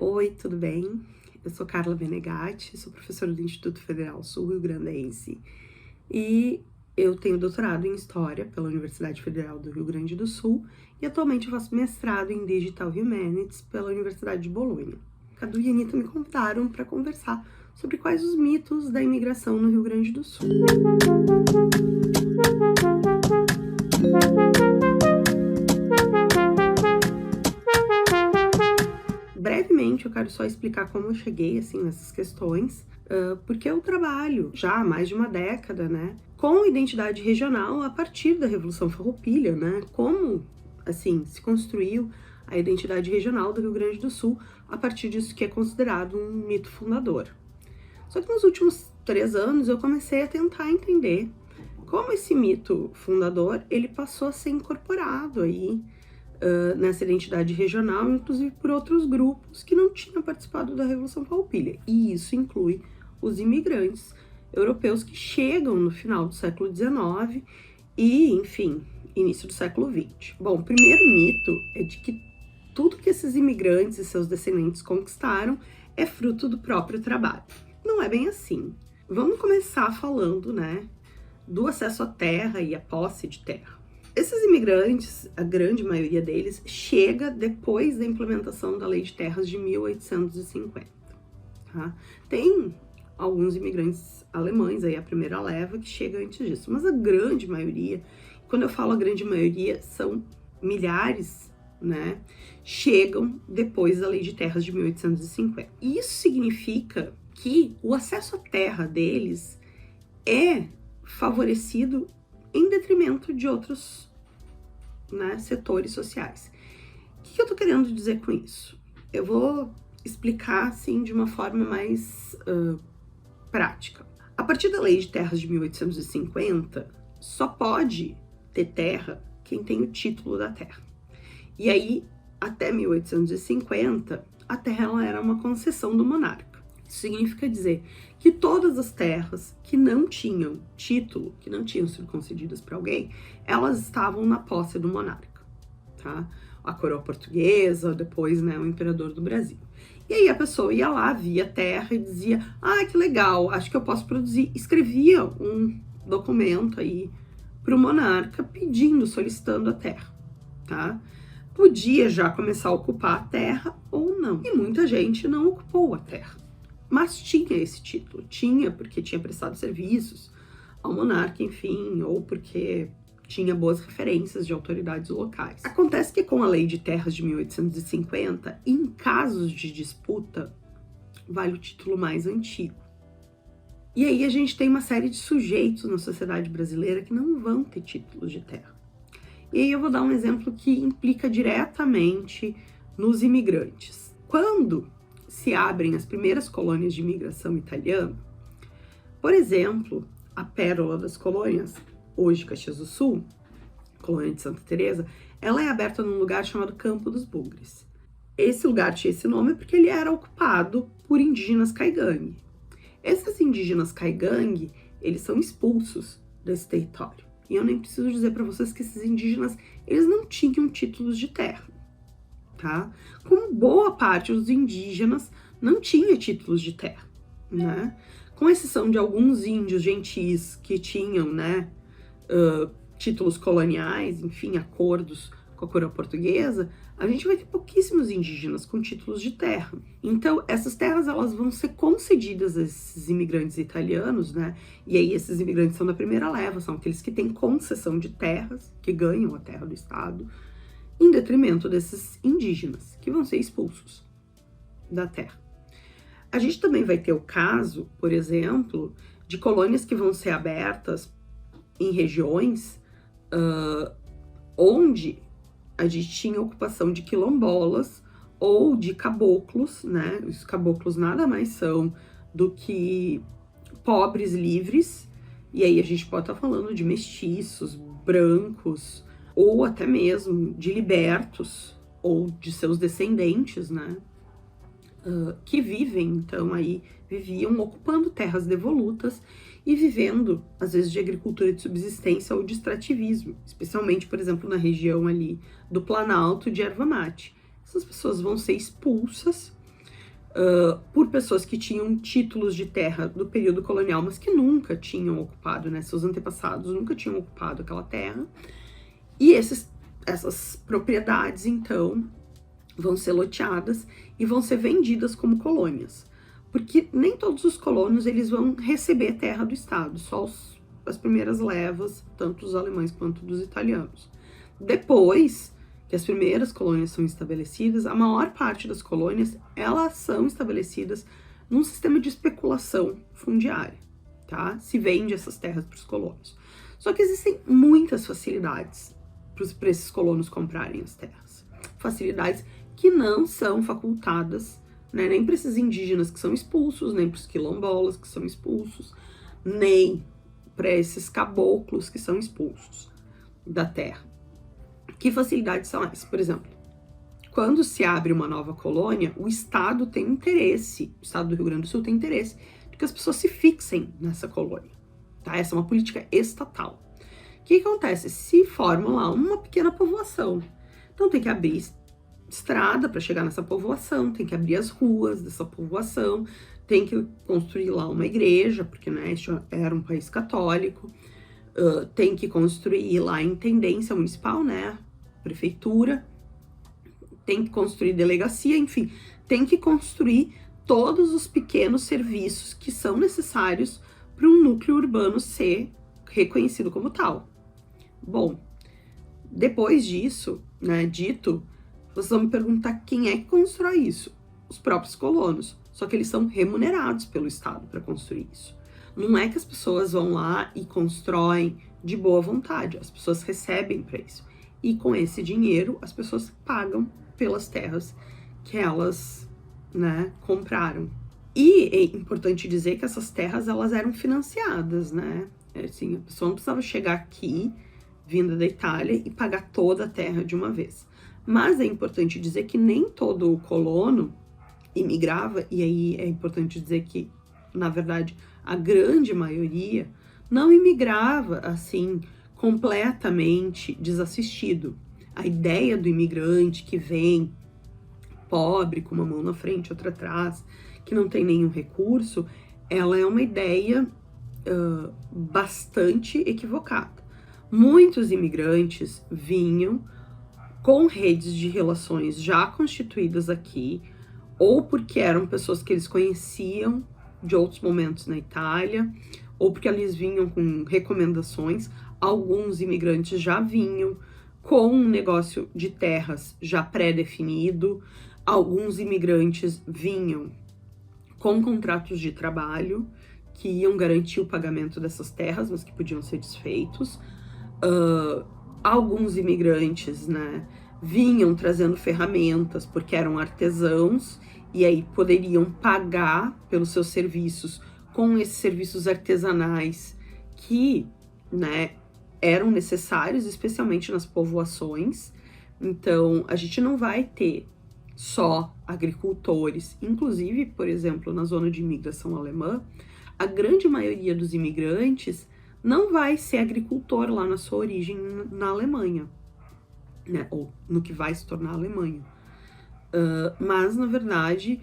Oi, tudo bem? Eu sou Carla Benegatti, sou professora do Instituto Federal Sul Rio Grandense e eu tenho doutorado em História pela Universidade Federal do Rio Grande do Sul e atualmente eu faço mestrado em Digital Humanities pela Universidade de Bolonha. Cadu e Anitta me convidaram para conversar sobre quais os mitos da imigração no Rio Grande do Sul. Brevemente, eu quero só explicar como eu cheguei, assim, nessas questões, porque eu trabalho já há mais de uma década, né, com identidade regional a partir da Revolução Farroupilha, né, como, assim, se construiu a identidade regional do Rio Grande do Sul a partir disso que é considerado um mito fundador. Só que nos últimos 3 anos eu comecei a tentar entender como esse mito fundador, ele passou a ser incorporado aí nessa identidade regional, inclusive por outros grupos que não tinham participado da Revolução Farroupilha. E isso inclui os imigrantes europeus que chegam no final do século XIX e, enfim, início do século XX. Bom, o primeiro mito é de que tudo que esses imigrantes e seus descendentes conquistaram é fruto do próprio trabalho. Não é bem assim. Vamos começar falando, né, do acesso à terra e à posse de terra. Esses imigrantes, a grande maioria deles, chega depois da implementação da Lei de Terras de 1850. Tá? Tem alguns imigrantes alemães, aí a primeira leva, que chega antes disso, mas a grande maioria, quando eu falo a grande maioria, são milhares, né, chegam depois da Lei de Terras de 1850. Isso significa que o acesso à terra deles é favorecido em detrimento de outros, né, setores sociais. O que eu tô querendo dizer com isso? Eu vou explicar, assim, de uma forma mais prática. A partir da Lei de Terras de 1850, só pode ter terra quem tem o título da terra. E aí, até 1850, a terra ela era uma concessão do monarca. Isso significa dizer que todas as terras que não tinham título, que não tinham sido concedidas para alguém, elas estavam na posse do monarca, tá? A coroa portuguesa, depois, né, o imperador do Brasil. E aí a pessoa ia lá, via a terra e dizia, que legal, acho que eu posso produzir. Escrevia um documento aí para o monarca pedindo, solicitando a terra, tá? Podia já começar a ocupar a terra ou não. E muita gente não ocupou a terra. Mas tinha esse título, tinha porque tinha prestado serviços ao monarca, enfim, ou porque tinha boas referências de autoridades locais. Acontece que com a Lei de Terras de 1850, em casos de disputa, vale o título mais antigo. E aí a gente tem uma série de sujeitos na sociedade brasileira que não vão ter títulos de terra. E aí eu vou dar um exemplo que implica diretamente nos imigrantes. Quando se abrem as primeiras colônias de imigração italiana, por exemplo, a pérola das colônias, hoje Caxias do Sul, colônia de Santa Teresa, ela é aberta num lugar chamado Campo dos Bugres. Esse lugar tinha esse nome porque ele era ocupado por indígenas caigangue. Esses indígenas caigangue, eles são expulsos desse território. E eu nem preciso dizer para vocês que esses indígenas, eles não tinham títulos de terra. Tá? Como boa parte dos indígenas não tinha títulos de terra, né? Com exceção de alguns índios gentis que tinham, né, títulos coloniais, enfim, acordos com a coroa portuguesa, a gente vai ter pouquíssimos indígenas com títulos de terra. Então, essas terras elas vão ser concedidas a esses imigrantes italianos, né? E aí esses imigrantes são da primeira leva, são aqueles que têm concessão de terras, que ganham a terra do Estado, em detrimento desses indígenas, que vão ser expulsos da terra. A gente também vai ter o caso, por exemplo, de colônias que vão ser abertas em regiões onde a gente tinha ocupação de quilombolas ou de caboclos, né? Os caboclos nada mais são do que pobres livres, e aí a gente pode estar falando de mestiços, brancos, ou até mesmo de libertos, ou de seus descendentes, né, que vivem, então, aí, viviam ocupando terras devolutas e vivendo, às vezes, de agricultura de subsistência ou de extrativismo, especialmente, por exemplo, na região ali do Planalto de Erva Mate. Essas pessoas vão ser expulsas por pessoas que tinham títulos de terra do período colonial, mas que nunca tinham ocupado, né? Seus antepassados nunca tinham ocupado aquela terra. E essas propriedades, então, vão ser loteadas e vão ser vendidas como colônias. Porque nem todos os colonos eles vão receber terra do Estado, só as primeiras levas, tanto dos alemães quanto dos italianos. Depois que as primeiras colônias são estabelecidas, a maior parte das colônias, elas são estabelecidas num sistema de especulação fundiária, tá? Se vende essas terras para os colonos. Só que existem muitas facilidades para esses colonos comprarem as terras. Facilidades que não são facultadas, né, nem para esses indígenas que são expulsos, nem para os quilombolas que são expulsos, nem para esses caboclos que são expulsos da terra. Que facilidades são essas? Por exemplo, quando se abre uma nova colônia, o Estado tem interesse, o Estado do Rio Grande do Sul tem interesse de que as pessoas se fixem nessa colônia, tá? Essa é uma política estatal. O que acontece? Se forma lá uma pequena povoação, então tem que abrir estrada para chegar nessa povoação, tem que abrir as ruas dessa povoação, tem que construir lá uma igreja, porque, né, isso era um país católico, tem que construir lá a intendência municipal, né, prefeitura, tem que construir delegacia, enfim, tem que construir todos os pequenos serviços que são necessários para um núcleo urbano ser reconhecido como tal. Bom, depois disso, né, dito, vocês vão me perguntar quem é que constrói isso? Os próprios colonos, só que eles são remunerados pelo Estado para construir isso. Não é que as pessoas vão lá e constroem de boa vontade, as pessoas recebem para isso. E com esse dinheiro, as pessoas pagam pelas terras que elas, né, compraram. E é importante dizer que essas terras, elas eram financiadas, né? Assim, a pessoa não precisava chegar aqui, vinda da Itália, e pagar toda a terra de uma vez. Mas é importante dizer que nem todo o colono imigrava, e aí é importante dizer que, na verdade, a grande maioria não imigrava, assim, completamente desassistido. A ideia do imigrante que vem pobre, com uma mão na frente, outra atrás, que não tem nenhum recurso, ela é uma ideia bastante equivocada. Muitos imigrantes vinham com redes de relações já constituídas aqui, ou porque eram pessoas que eles conheciam de outros momentos na Itália, ou porque eles vinham com recomendações. Alguns imigrantes já vinham com um negócio de terras já pré-definido, alguns imigrantes vinham com contratos de trabalho que iam garantir o pagamento dessas terras, mas que podiam ser desfeitos. Alguns imigrantes, né, vinham trazendo ferramentas porque eram artesãos e aí poderiam pagar pelos seus serviços com esses serviços artesanais que, né, eram necessários, especialmente nas povoações. Então, a gente não vai ter só agricultores, inclusive, por exemplo, na zona de imigração alemã, a grande maioria dos imigrantes não vai ser agricultor lá na sua origem na Alemanha, né, ou no que vai se tornar a Alemanha. Mas, na verdade,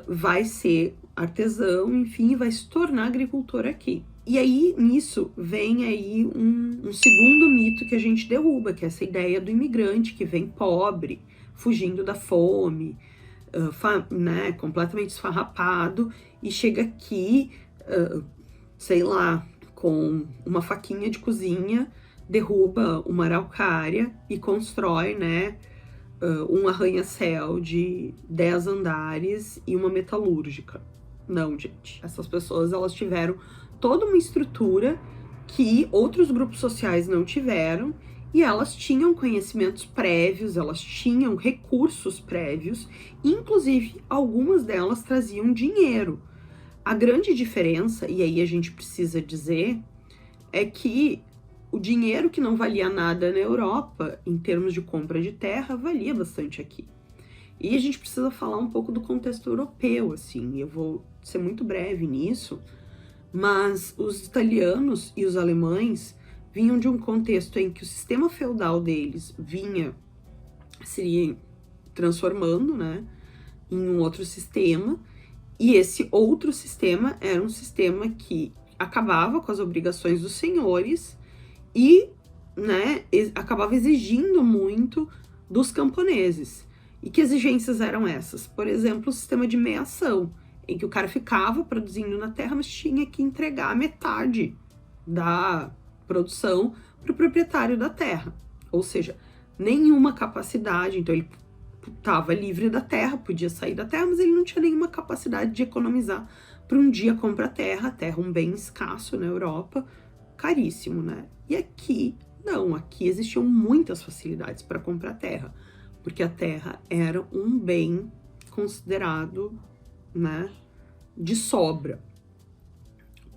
vai ser artesão, enfim, vai se tornar agricultor aqui. E aí, nisso, vem aí um segundo mito que a gente derruba, que é essa ideia do imigrante que vem pobre, fugindo da fome, né, completamente esfarrapado, e chega aqui, sei lá, com uma faquinha de cozinha, derruba uma araucária e constrói, né, um arranha-céu de 10 andares e uma metalúrgica. Não, gente. Essas pessoas, elas tiveram toda uma estrutura que outros grupos sociais não tiveram, e elas tinham conhecimentos prévios, elas tinham recursos prévios, inclusive algumas delas traziam dinheiro. A grande diferença, e aí a gente precisa dizer, é que o dinheiro que não valia nada na Europa, em termos de compra de terra, valia bastante aqui. E a gente precisa falar um pouco do contexto europeu, assim, eu vou ser muito breve nisso, mas os italianos e os alemães vinham de um contexto em que o sistema feudal deles vinha se transformando, né? em um outro sistema, e esse outro sistema era um sistema que acabava com as obrigações dos senhores e, né, acabava exigindo muito dos camponeses. E que exigências eram essas? Por exemplo, o sistema de meação, em que o cara ficava produzindo na terra, mas tinha que entregar metade da produção para o proprietário da terra. Ou seja, nenhuma capacidade, então ele estava livre da terra, podia sair da terra, mas ele não tinha nenhuma capacidade de economizar para um dia comprar terra, um bem escasso na Europa, caríssimo, né? E aqui, não, aqui existiam muitas facilidades para comprar terra, porque a terra era um bem considerado, né, de sobra,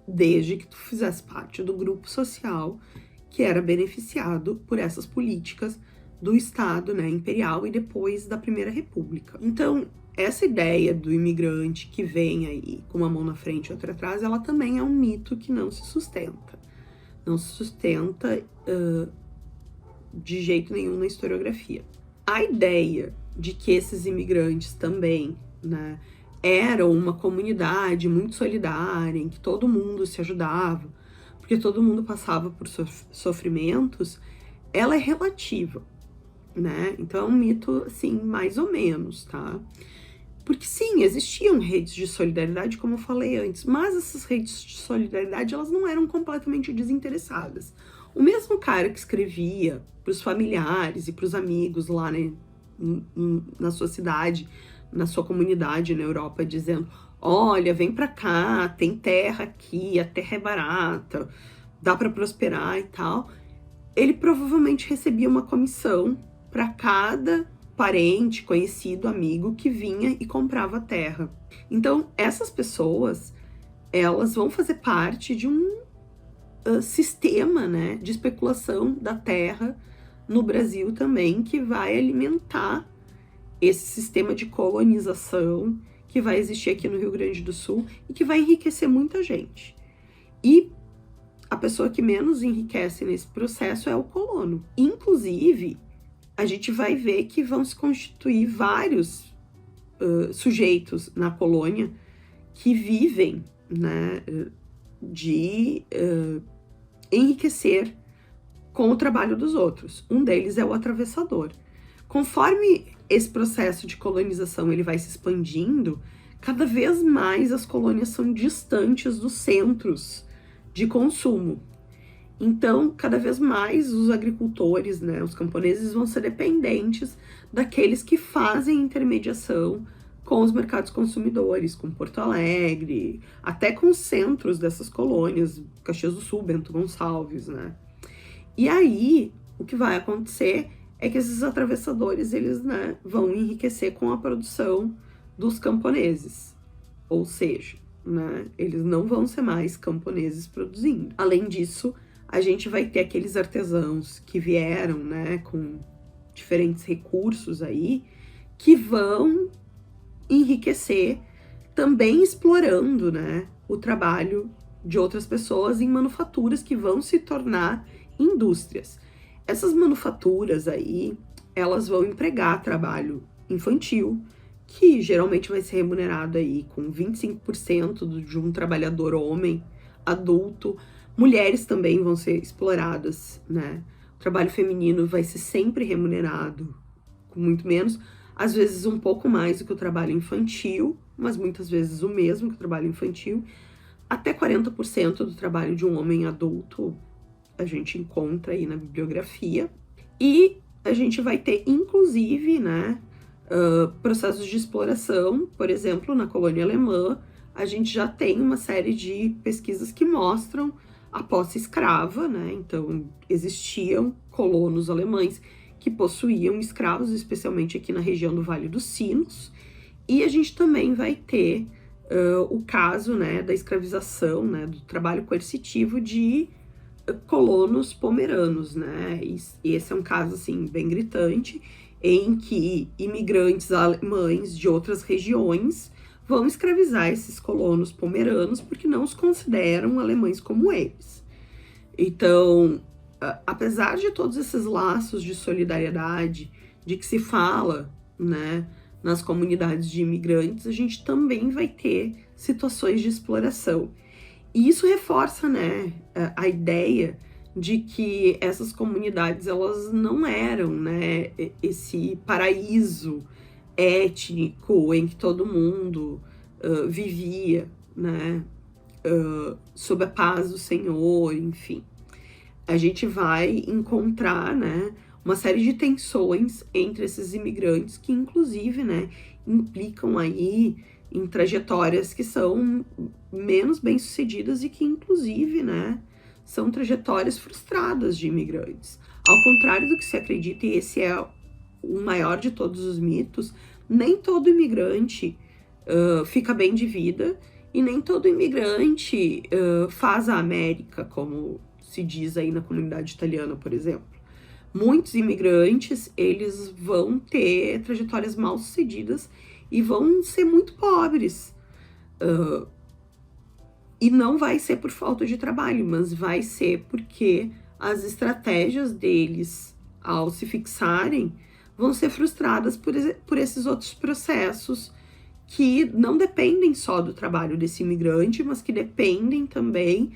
desde que tu fizesse parte do grupo social que era beneficiado por essas políticas do Estado, né, imperial e depois da Primeira República. Então, essa ideia do imigrante que vem aí com uma mão na frente e outra atrás, ela também é um mito que não se sustenta. Não se sustenta de jeito nenhum na historiografia. A ideia de que esses imigrantes também, né, eram uma comunidade muito solidária, em que todo mundo se ajudava, porque todo mundo passava por sofrimentos, ela é relativa, né? Então é um mito, assim, mais ou menos, tá? Porque sim, existiam redes de solidariedade, como eu falei antes, mas essas redes de solidariedade, elas não eram completamente desinteressadas. O mesmo cara que escrevia para os familiares e para os amigos lá, né, na sua cidade, na sua comunidade na Europa, dizendo: olha, vem para cá, tem terra aqui, a terra é barata, dá para prosperar e tal. Ele provavelmente recebia uma comissão para cada parente, conhecido, amigo que vinha e comprava terra. Então, essas pessoas, elas vão fazer parte de um sistema, né, de especulação da terra no Brasil também, que vai alimentar esse sistema de colonização que vai existir aqui no Rio Grande do Sul e que vai enriquecer muita gente. E a pessoa que menos enriquece nesse processo é o colono. Inclusive, a gente vai ver que vão se constituir vários sujeitos na colônia que vivem, né, de enriquecer com o trabalho dos outros. Um deles é o atravessador. Conforme esse processo de colonização ele vai se expandindo, cada vez mais as colônias são distantes dos centros de consumo. Então, cada vez mais os agricultores, né, os camponeses vão ser dependentes daqueles que fazem intermediação com os mercados consumidores, com Porto Alegre, até com os centros dessas colônias, Caxias do Sul, Bento Gonçalves, né? E aí, o que vai acontecer é que esses atravessadores, eles, né, vão enriquecer com a produção dos camponeses. Ou seja, né, eles não vão ser mais camponeses produzindo. Além disso, a gente vai ter aqueles artesãos que vieram, né, com diferentes recursos aí, que vão enriquecer também explorando, né, o trabalho de outras pessoas em manufaturas que vão se tornar indústrias. Essas manufaturas aí, elas vão empregar trabalho infantil, que geralmente vai ser remunerado aí com 25% de um trabalhador homem adulto. Mulheres também vão ser exploradas, né? O trabalho feminino vai ser sempre remunerado com muito menos, às vezes um pouco mais do que o trabalho infantil, mas muitas vezes o mesmo que o trabalho infantil. Até 40% do trabalho de um homem adulto a gente encontra aí na bibliografia. E a gente vai ter, inclusive, né, processos de exploração. Por exemplo, na colônia alemã, a gente já tem uma série de pesquisas que mostram a posse escrava, né? Então, existiam colonos alemães que possuíam escravos, especialmente aqui na região do Vale dos Sinos. E a gente também vai ter o caso, né, da escravização, né, do trabalho coercitivo de colonos pomeranos, né? E esse é um caso, assim, bem gritante, em que imigrantes alemães de outras regiões vão escravizar esses colonos pomeranos porque não os consideram alemães como eles. Então, apesar de todos esses laços de solidariedade, de que se fala, né, nas comunidades de imigrantes, a gente também vai ter situações de exploração. E isso reforça, né, a ideia de que essas comunidades, elas não eram, né, esse paraíso étnico em que todo mundo vivia, né, sob a paz do Senhor, enfim. A gente vai encontrar, né, uma série de tensões entre esses imigrantes que, inclusive, né, implicam aí em trajetórias que são menos bem-sucedidas e que, inclusive, né, são trajetórias frustradas de imigrantes. Ao contrário do que se acredita, e esse é o maior de todos os mitos, nem todo imigrante fica bem de vida e nem todo imigrante faz a América, como se diz aí na comunidade italiana, por exemplo. Muitos imigrantes, eles vão ter trajetórias mal sucedidas e vão ser muito pobres. E não vai ser por falta de trabalho, mas vai ser porque as estratégias deles, ao se fixarem, vão ser frustradas por esses outros processos que não dependem só do trabalho desse imigrante, mas que dependem também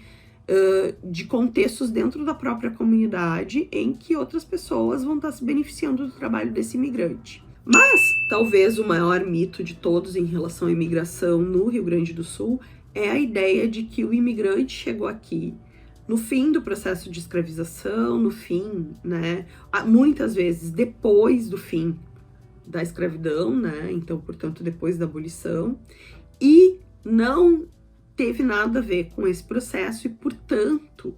de contextos dentro da própria comunidade em que outras pessoas vão estar se beneficiando do trabalho desse imigrante. Mas, talvez o maior mito de todos em relação à imigração no Rio Grande do Sul é a ideia de que o imigrante chegou aqui no fim do processo de escravização, no fim, né, muitas vezes depois do fim da escravidão, né, então, portanto, depois da abolição, e não teve nada a ver com esse processo e, portanto,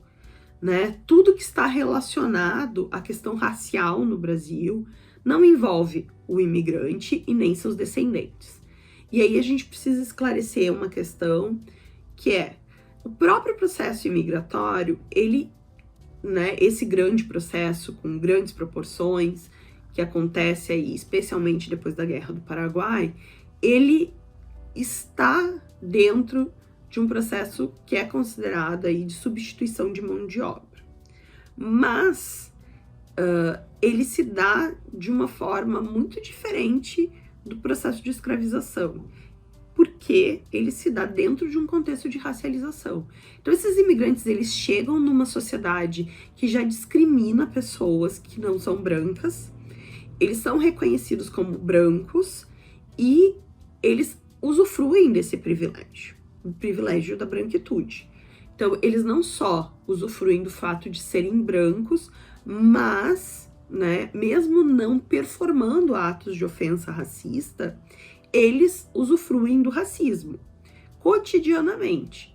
né, tudo que está relacionado à questão racial no Brasil não envolve o imigrante e nem seus descendentes. E aí a gente precisa esclarecer uma questão que é o próprio processo imigratório, ele, né, esse grande processo com grandes proporções que acontece aí, especialmente depois da Guerra do Paraguai, ele está dentro de um processo que é considerado aí de substituição de mão de obra. Mas ele se dá de uma forma muito diferente do processo de escravização, porque ele se dá dentro de um contexto de racialização. Então, esses imigrantes, eles chegam numa sociedade que já discrimina pessoas que não são brancas, eles são reconhecidos como brancos e eles usufruem desse privilégio, o privilégio da branquitude. Então, eles não só usufruem do fato de serem brancos, mas, né, mesmo não performando atos de ofensa racista, eles usufruem do racismo cotidianamente.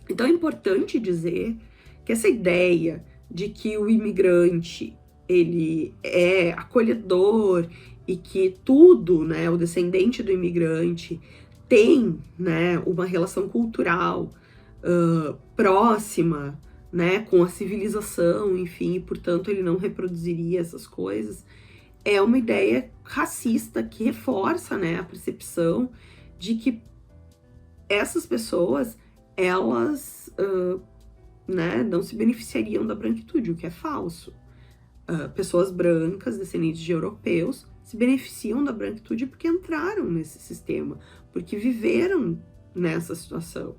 Então é importante dizer que essa ideia de que o imigrante ele é acolhedor e que tudo, né, o descendente do imigrante tem, né, uma relação cultural próxima, né, com a civilização, enfim, e portanto ele não reproduziria essas coisas, é uma ideia racista que reforça, né, a percepção de que essas pessoas, elas né, não se beneficiariam da branquitude, o que é falso. Pessoas brancas, descendentes de europeus, se beneficiam da branquitude porque entraram nesse sistema, porque viveram nessa situação,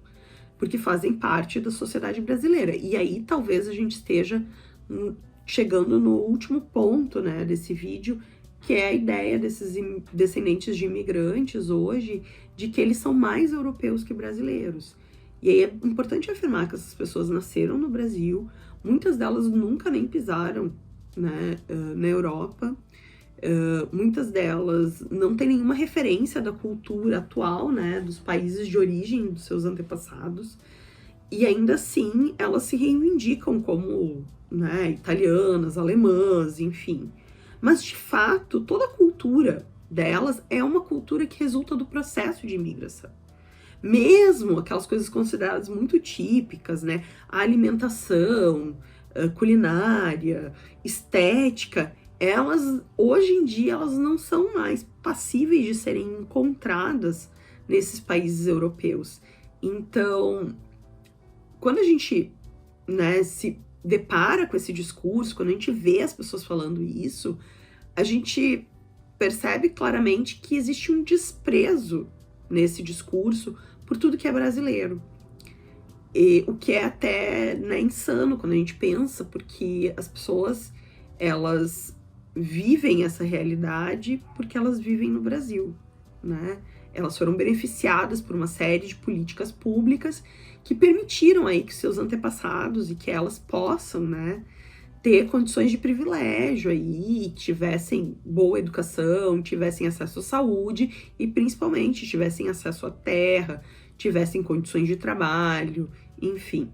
porque fazem parte da sociedade brasileira. E aí talvez a gente esteja chegando no último ponto, né, desse vídeo, que é a ideia desses descendentes de imigrantes hoje, de que eles são mais europeus que brasileiros. E aí é importante afirmar que essas pessoas nasceram no Brasil, muitas delas nunca nem pisaram, né, na Europa, muitas delas não têm nenhuma referência da cultura atual, né, dos países de origem dos seus antepassados, e ainda assim elas se reivindicam como, né, italianas, alemãs, enfim. Mas, de fato, toda a cultura delas é uma cultura que resulta do processo de imigração. Mesmo aquelas coisas consideradas muito típicas, né, a alimentação, a culinária, estética, elas, hoje em dia, elas não são mais passíveis de serem encontradas nesses países europeus. Então, quando a gente, né, se depara com esse discurso, quando a gente vê as pessoas falando isso, a gente percebe claramente que existe um desprezo nesse discurso por tudo que é brasileiro. E o que é até, né, insano quando a gente pensa, porque as pessoas, elas vivem essa realidade porque elas vivem no Brasil, né? Elas foram beneficiadas por uma série de políticas públicas que permitiram aí que seus antepassados e que elas possam, né, ter condições de privilégio aí, tivessem boa educação, tivessem acesso à saúde e principalmente tivessem acesso à terra, tivessem condições de trabalho, enfim.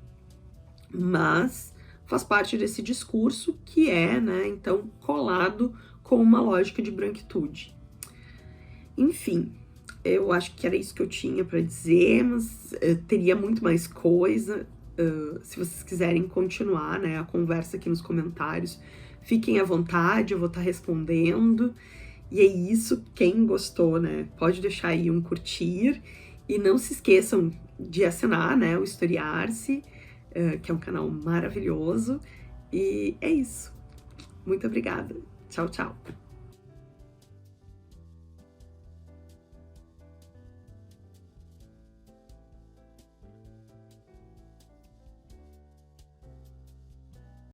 Mas faz parte desse discurso que é, né, então, colado com uma lógica de branquitude. Enfim, eu acho que era isso que eu tinha para dizer, mas teria muito mais coisa. Se vocês quiserem continuar, né, a conversa aqui nos comentários, fiquem à vontade, eu vou estar respondendo. E é isso, quem gostou, né, pode deixar aí um curtir. E não se esqueçam de assinar, né, o Historiar-se, que é um canal maravilhoso. E é isso. Muito obrigada. Tchau, tchau.